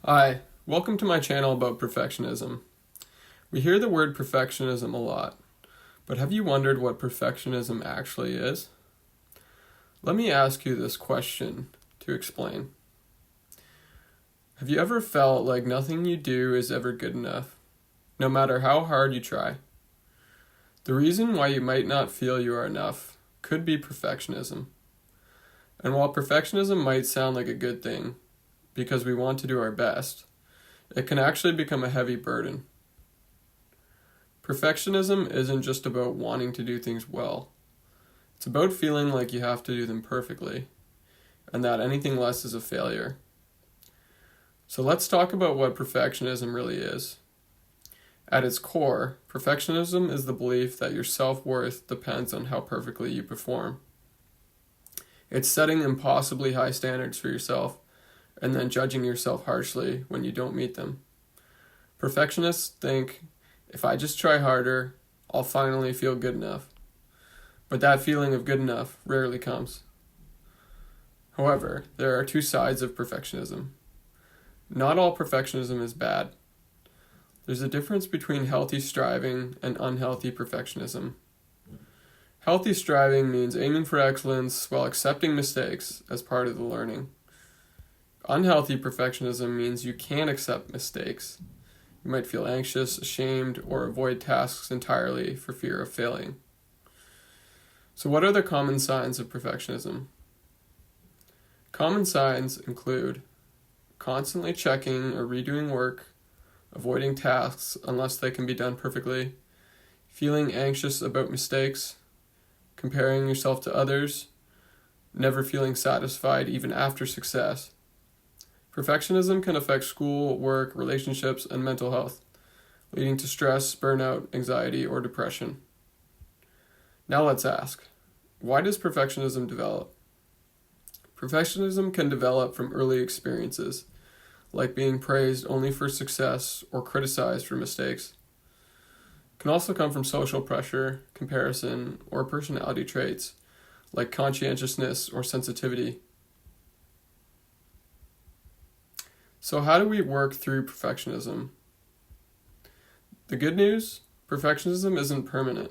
Hi, welcome to my channel about perfectionism. We hear the word perfectionism a lot, but have you wondered what perfectionism actually is? Let me ask you this question to explain. Have you ever felt like nothing you do is ever good enough, no matter how hard you try? The reason why you might not feel you are enough could be perfectionism. And while perfectionism might sound like a good thing, because we want to do our best, it can actually become a heavy burden. Perfectionism isn't just about wanting to do things well. It's about feeling like you have to do them perfectly, and that anything less is a failure. So let's talk about what perfectionism really is. At its core, perfectionism is the belief that your self-worth depends on how perfectly you perform. It's setting impossibly high standards for yourself and then judging yourself harshly when you don't meet them. Perfectionists think, if I just try harder, I'll finally feel good enough. But that feeling of good enough rarely comes. However, there are two sides of perfectionism. Not all perfectionism is bad. There's a difference between healthy striving and unhealthy perfectionism. Healthy striving means aiming for excellence while accepting mistakes as part of the learning. Unhealthy perfectionism means you can't accept mistakes. You might feel anxious, ashamed, or avoid tasks entirely for fear of failing. So what are the common signs of perfectionism? Common signs include constantly checking or redoing work, avoiding tasks unless they can be done perfectly, feeling anxious about mistakes, comparing yourself to others, never feeling satisfied even after success. Perfectionism can affect school, work, relationships, and mental health, leading to stress, burnout, anxiety, or depression. Now let's ask, why does perfectionism develop? Perfectionism can develop from early experiences, like being praised only for success or criticized for mistakes. It can also come from social pressure, comparison, or personality traits, like conscientiousness or sensitivity. So how do we work through perfectionism? The good news, perfectionism isn't permanent.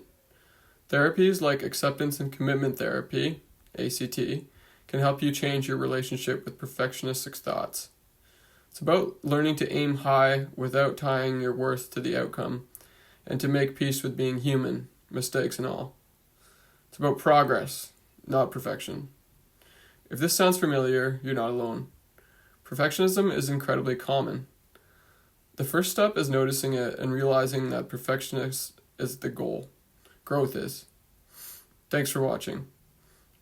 Therapies like acceptance and commitment therapy, ACT, can help you change your relationship with perfectionistic thoughts. It's about learning to aim high without tying your worth to the outcome, and to make peace with being human, mistakes and all. It's about progress, not perfection. If this sounds familiar, you're not alone. Perfectionism is incredibly common. The first step is noticing it and realizing that perfectionism is the goal. Growth is. Thanks for watching.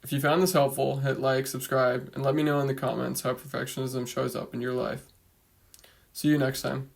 If you found this helpful, hit like, subscribe, and let me know in the comments how perfectionism shows up in your life. See you next time.